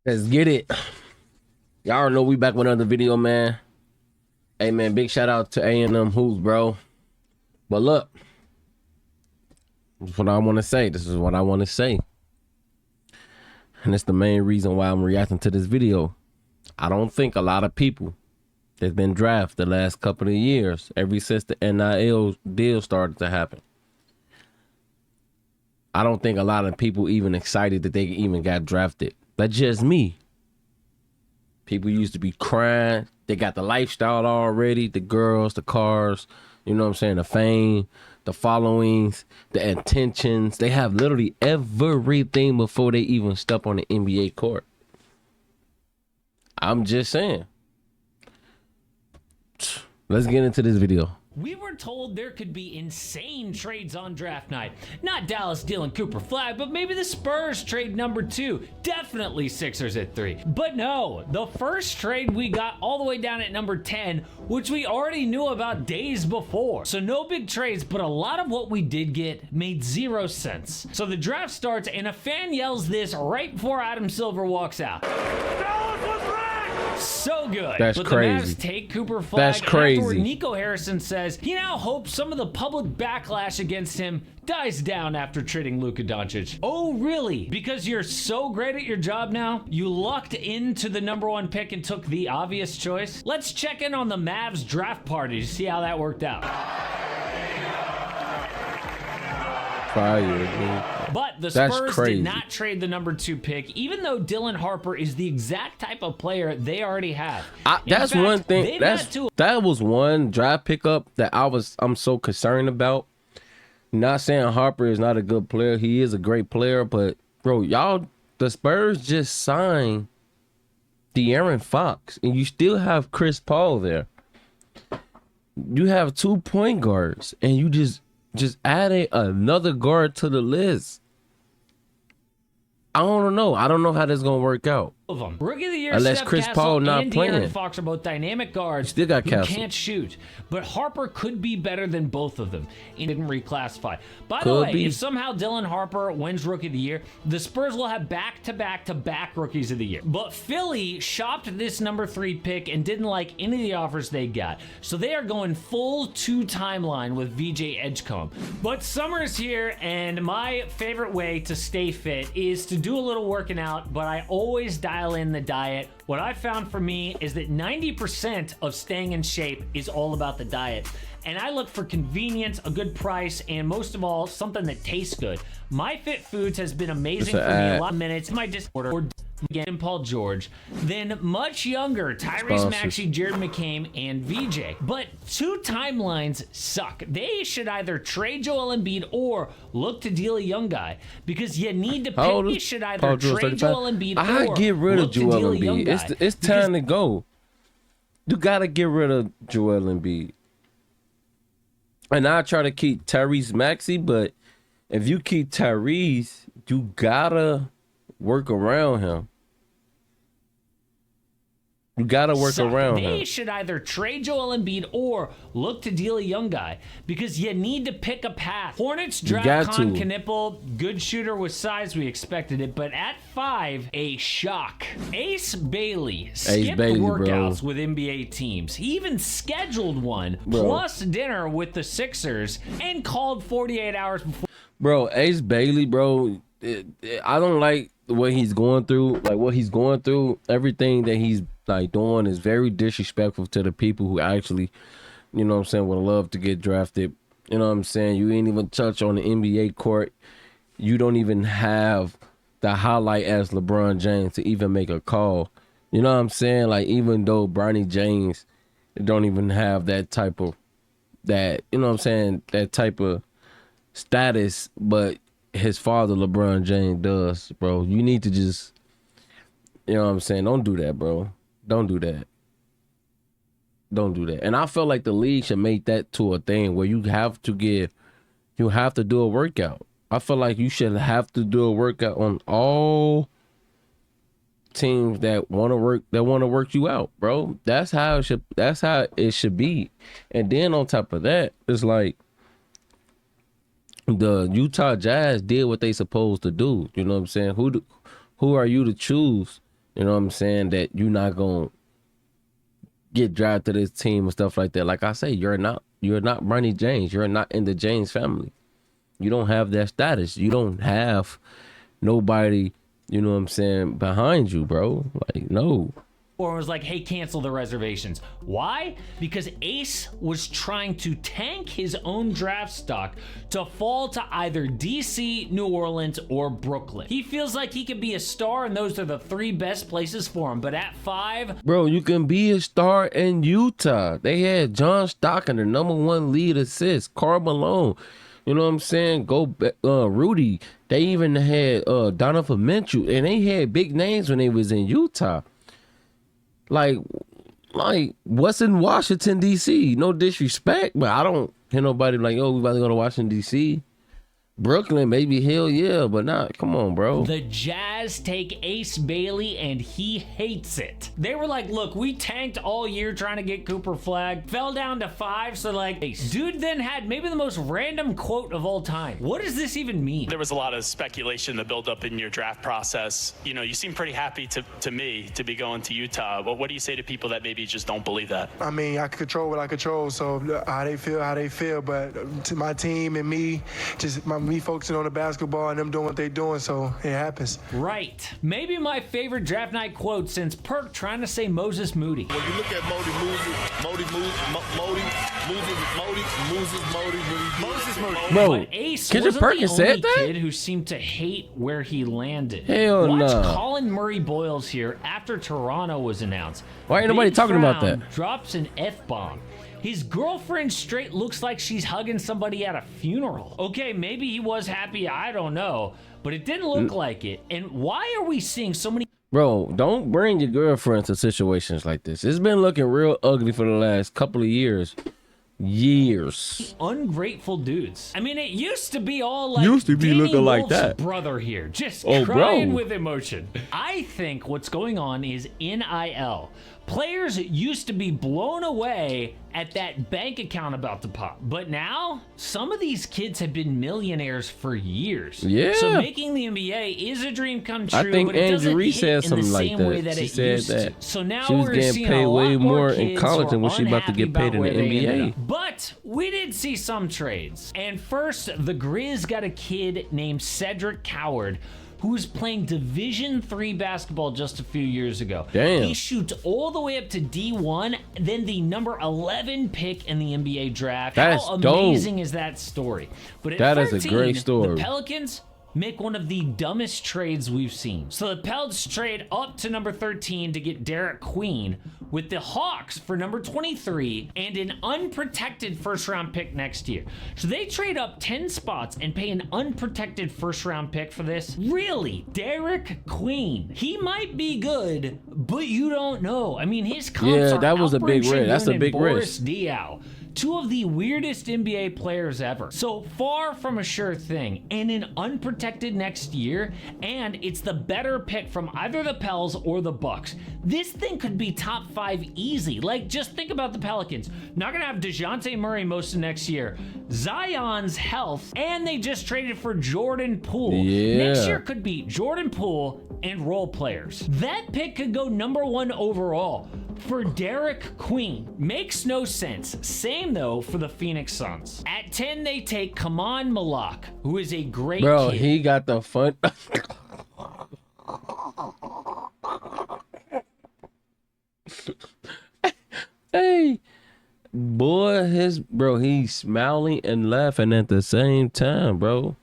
Let's get it. Y'all already know we back with another video, man. Hey, man, big shout out to A&M Hoops, bro. But look, this is what I want to say. This is what I want to say. And it's the main reason why I'm reacting to this video. I don't think a lot of people that's been drafted the last couple of years, ever since the NIL deal started to happen, I don't think a lot of people even excited that they even got drafted. That's just me. People used to be crying. They got the lifestyle already, the girls, the cars, you know what I'm saying, the fame, the followings, the intentions. They have literally everything before they even step on the NBA court. I'm just saying. Let's get into this video. We were told there could be insane trades on draft night. Not Dallas dealing Cooper Flag, but maybe the Spurs trade number 2. Definitely Sixers at 3. But no, the first trade we got all the way down at number 10, which we already knew about days before. So no big trades, but a lot of what we did get made 0 sense. So the draft starts and a fan yells this right before Adam Silver walks out. Dallas was right! So good. That's but crazy. The Mavs take Cooper Flag. That's crazy. Afterward, Nico Harrison says he now hopes some of the public backlash against him dies down after trading Luka Doncic. Oh, really? Because you're so great at your job now, you lucked into the number 1 pick and took the obvious choice? Let's check in on the Mavs draft party to see how that worked out. Fire, dude. But the That's Spurs crazy. did not trade the number 2 pick, even though Dylan Harper is the exact type of player they already have. That's fact, one thing. they've had two. That was one draft pickup that I'm so concerned about. Not saying Harper is not a good player. He is a great player, but bro, the Spurs just signed De'Aaron Fox, and you still have Chris Paul there. You have 2 point guards, and you just added another guard to the list. I don't know. I don't know how this gonna work out. Of them. Rookie of the year, Unless Steph Chris Castle Paul not and playing. De'Aaron Fox are both dynamic guards Still got who Castle. can't shoot. But Harper could be better than both of them. He didn't reclassify. By the Could way, be. if somehow Dylan Harper wins Rookie of the Year, the Spurs will have back-to-back-to-back Rookies of the Year. But Philly shopped this number 3 pick and didn't like any of the offers they got. So they are going full 2 timeline with VJ Edgecombe. But summer's here, and my favorite way to stay fit is to do a little working out, but I always dial in the diet. What I found for me is that 90% of staying in shape is all about the diet. And I look for convenience, a good price, and most of all, something that tastes good. My Fit Foods has been amazing for me. A lot of minutes. My disorder. Again, Paul George, then much younger Tyrese Maxey, Jared McCain, and VJ. But 2 timelines suck. They should either trade Joel Embiid or look to deal a young guy, because you need to pick. You should either trade Joel Embiid or get rid of Joel deal a young guy. Embiid. It's time to go. You gotta get rid of Joel Embiid. And I try to keep Tyrese Maxey, but if you keep Tyrese, you gotta work around him. You gotta work around him. They should either trade Joel Embiid or look to deal a young guy, because you need to pick a path. Hornets draft Con Knipple, good shooter with size, we expected it, but at 5, a shock. Ace Bailey skipped workouts with NBA teams. He even scheduled one, plus dinner with the Sixers, and called 48 hours before. Bro, Ace Bailey, bro, I don't like what he's going through. Like, what he's going through, everything that he's like doing is very disrespectful to the people who actually, you know what I'm saying, would love to get drafted. You know what I'm saying? You ain't even touch on the NBA court. You don't even have the highlight as LeBron James to even make a call. You know what I'm saying? Like, even though Bronny James don't even have that type of, that, you know what I'm saying, that type of status, but his father, LeBron James, does, bro. You need to just, you know what I'm saying? Don't do that, bro. Don't do that. Don't do that. And I feel like the league should make that to a thing where you have to do a workout. I feel like you should have to do a workout on all teams that want to work you out, bro. That's how it should be. And then on top of that, it's like the Utah Jazz did what they supposed to do. You know what I'm saying? Who are you to choose you know what I'm saying, that you're not gonna get drafted to this team and stuff like that. Like I say, you're not Bronny James. You're not in the James family. You don't have that status. You don't have nobody, you know what I'm saying, behind you, bro. Like, no. Or was like, hey, cancel the reservations. Why? Because Ace was trying to tank his own draft stock to fall to either DC, New Orleans, or Brooklyn. He feels like he could be a star, and those are the 3 best places for him. But at 5, bro, you can be a star in Utah. They had John Stockton, the #1 lead assist, Karl Malone. You know what I'm saying? Rudy. They even had Donovan Mitchell, and they had big names when they was in Utah. Like what's in Washington, D.C.? No disrespect, but I don't hear nobody like, oh, we about to go to Washington, D.C. Brooklyn, maybe, hell yeah, but not. Come on, bro. The Jazz take Ace Bailey, and he hates it. They were like, look, we tanked all year trying to get Cooper Flag, fell down to 5, so like, Ace. Dude then had maybe the most random quote of all time. What does this even mean? There was a lot of speculation that built up in your draft process. You know, you seem pretty happy to me to be going to Utah. But what do you say to people that maybe just don't believe that? I mean, I control what I control, so how they feel. But to my team and me, me focusing on the basketball and them doing what they doing, so it happens. Right. Maybe my favorite draft night quote since Perk trying to say Moses Moody. When you look at Moses Moody. Bro, but Ace Kendrick wasn't Perkins the only said that? kid who seemed to hate where he landed. Hell Watch no. Colin Murray Boyles here after Toronto was announced. Why ain't nobody Big talking about Frown that? Drops an F-bomb. His girlfriend straight looks like she's hugging somebody at a funeral. Okay, maybe he was happy, I don't know, but it didn't look like it. And why are we seeing so many... Bro, don't bring your girlfriend to situations like this. It's been looking real ugly for the last couple of years. Ungrateful dudes. I mean, it used to be all like Used to be Danny looking like Wolf's that. brother here, just Oh, crying bro. with emotion. I think what's going on is NIL. Players used to be blown away at that bank account about to pop, but now some of these kids have been millionaires for years. Yeah. So making the NBA is a dream come true. I think but it doesn't Angie Reese hit said in the something like same way that. that She it said used that to. So now she was we're getting seeing paid a lot way more in kids college who than what are she about to get unhappy paid in about the where they ended NBA. up. But we did see some trades. And first, the Grizz got a kid named Cedric Coward, who was playing Division III basketball just a few years ago. Damn. He shoots all the way up to D1, then the number 11 pick in the NBA draft. That's How dope. amazing is that story? But at That is 13, a great story. the Pelicans make one of the dumbest trades we've seen. So the Pels trade up to number 13 to get Derek Queen, with the Hawks for number 23 and an unprotected first-round pick next year. So they trade up 10 spots and pay an unprotected first-round pick for this? Really? Derek Queen. He might be good, but you don't know. I mean, his comps Yeah, are that was a big Alperen risk. That's Şengün a and big Boris risk. Diaw. Two of the weirdest NBA players ever. So far from a sure thing, and an unprotected next year, and it's the better pick from either the Pels or the Bucks. This thing could be top 5 easy. Like, just think about the Pelicans. Not gonna have DeJounte Murray most of next year. Zion's health, and they just traded for Jordan Poole. Yeah. Next year could be Jordan Poole and role players. That pick could go number 1 overall. For Derek Queen. Makes no sense. Same though for the Phoenix Suns. At 10, they take Kaman Malak, who is a great Bro, kid. he got the fun. Hey, boy, he's smiling and laughing at the same time, bro.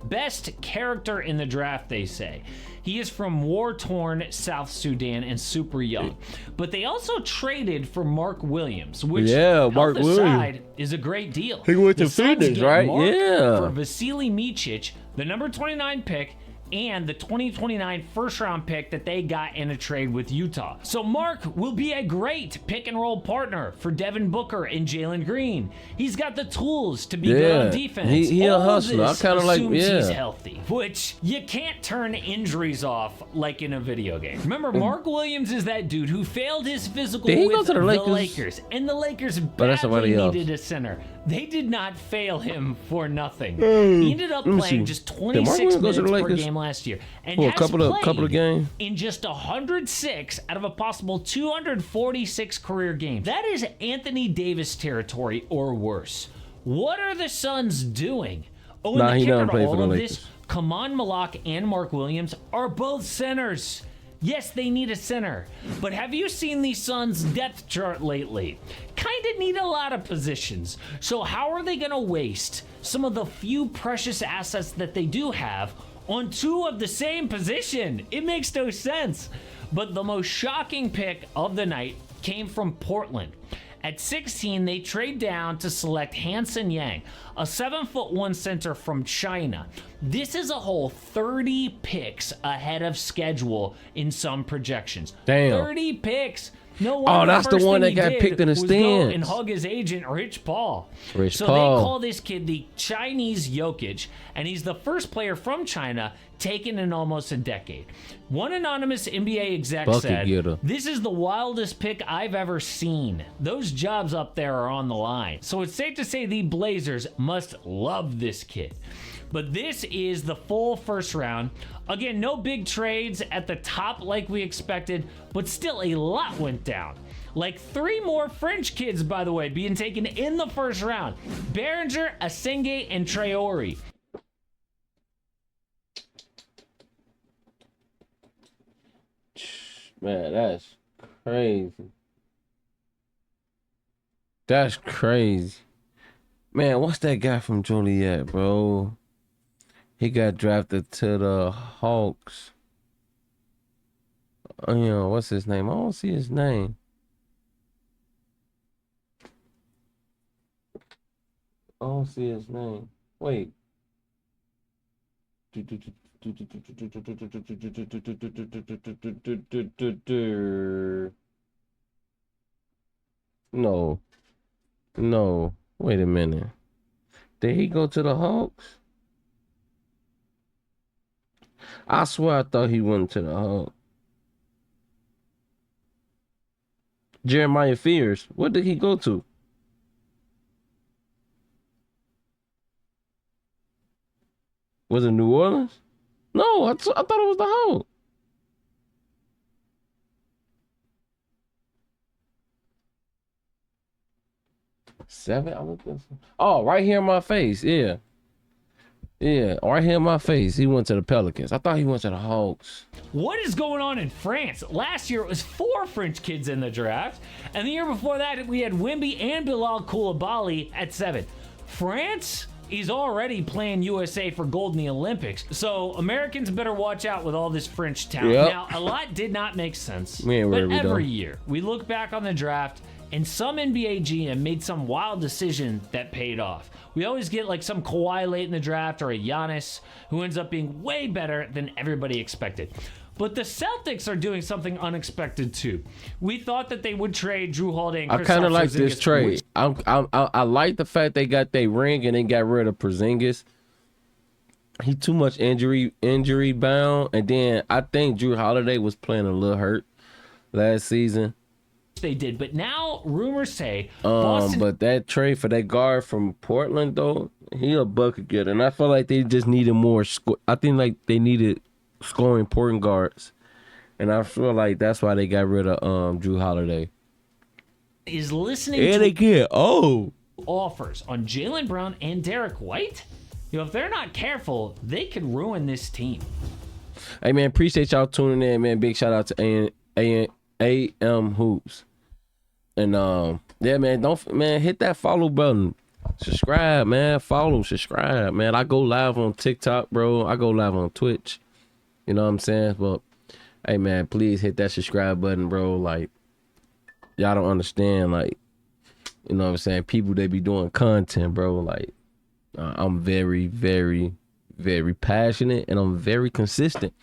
Best character in the draft, they say. He is from war-torn South Sudan and super young. But they also traded for Mark Williams, which Yeah, Mark health Williams. aside, is a great deal. He went to The Suns Phoenix, get right? Mark Yeah. For Vasily Micic, the number 29 pick, and the 2029 first-round pick that they got in a trade with Utah. So Mark will be a great pick-and-roll partner for Devin Booker and Jalen Green. He's got the tools to be good on Yeah. defense. He a All hustler. this I kinda like- assumes yeah. he's healthy, which you can't turn injuries off like in a video game. Remember, Mark Williams is that dude who failed his physical Did he with go to the Lakers, and the Lakers that's somebody badly else. needed a center. They did not fail him for nothing. He ended up let me playing see. just Did Mark 26 Williams go to minutes the per Lakers? game game last year. And Well, a has couple of played games. in just 106 out of a possible 246 career games. That is Anthony Davis territory or worse. What are the Suns doing? Oh, and Nah, the he kicker doesn't to play for all the of Lakers. this, Kaman Malak and Mark Williams are both centers. Yes, they need a center. But have you seen the Suns' depth chart lately? Kind of need a lot of positions. So how are they going to waste some of the few precious assets that they do have on two of the same position? It makes no sense. But the most shocking pick of the night came from Portland. At 16, they trade down to select Hansen Yang, a 7'1" center from China. This is a whole 30 picks ahead of schedule in some projections. Damn. 30 picks. No wonder that's the first one thing that he got did picked in the was go stands. and hug his agent, Rich Paul. Rich so Paul. they call this kid the Chinese Jokic, and he's the first player from China taken in almost a decade. One anonymous NBA exec Bucket said, getter. "This is the wildest pick I've ever seen. Those jobs up there are on the line." So it's safe to say the Blazers must love this kid. But this is the full first round. Again, no big trades at the top like we expected, but still a lot went down. Like 3 more French kids, by the way, being taken in the first round. Behringer, Asenge, and Traore. Man, that's crazy. That's crazy. Man, what's that guy from Joliet, bro? He got drafted to the Hawks. You know, what's his name? I don't see his name. I don't see his name. Wait. No. No. Wait a minute. Did he go to the Hawks? I swear I thought he went to the Hawks. Jeremiah Fears. What did he go to? Was it New Orleans? No, I thought it was the Hawks. Seven? I looked at some. Oh, right here in my face. Yeah. Yeah, right here in my face. He went to the Pelicans. I thought he went to the Hawks. What is going on in France? Last year it was 4 French kids in the draft, and the year before that we had Wimby and Bilal Koulibaly at 7. France is already playing USA for gold in the Olympics, so Americans better watch out with all this French talent. Yep. Now, a lot did not make sense, We ain't but worried, we every don't. year we look back on the draft and some NBA GM made some wild decision that paid off. We always get like some Kawhi late in the draft or a Giannis who ends up being way better than everybody expected. But the Celtics are doing something unexpected too. We thought that they would trade Drew Holiday and I Kristaps kind of like this Porzingis, trade. which I like the fact they got their ring and then got rid of Porzingis. He too much injury bound, and then I think Drew Holiday was playing a little hurt last season. they did. But now rumors say Boston But that trade for that guard from Portland though, he a bucket getter, and I feel like they just needed more. I think like they needed scoring point guards, and I feel like that's why they got rid of Drew Holiday. is listening And to they get offers on Jaylen Brown and Derek White. You know, if they're not careful, they could ruin this team. Hey man, appreciate y'all tuning in, man. Big shout out to AM Hoops. And yeah, man, hit that follow button. Subscribe, man. Follow, subscribe, man. I go live on TikTok, bro. I go live on Twitch. You know what I'm saying? But hey man, please hit that subscribe button, bro. Like, y'all don't understand, like, you know what I'm saying? People, they be doing content, bro. Like, I'm very, very, very passionate, and I'm very consistent.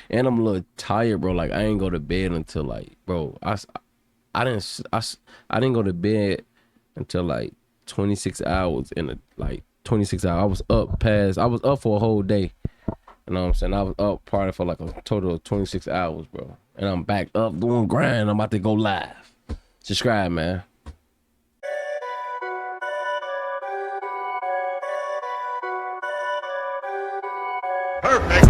And I'm a little tired, bro. Like, I ain't go to bed until like, bro, I didn't go to bed until like 26 hours 26 hours. I was up for a whole day. You know what I'm saying? I was up probably for like a total of 26 hours, bro. And I'm back up doing grind. I'm about to go live. Subscribe, man. Perfect.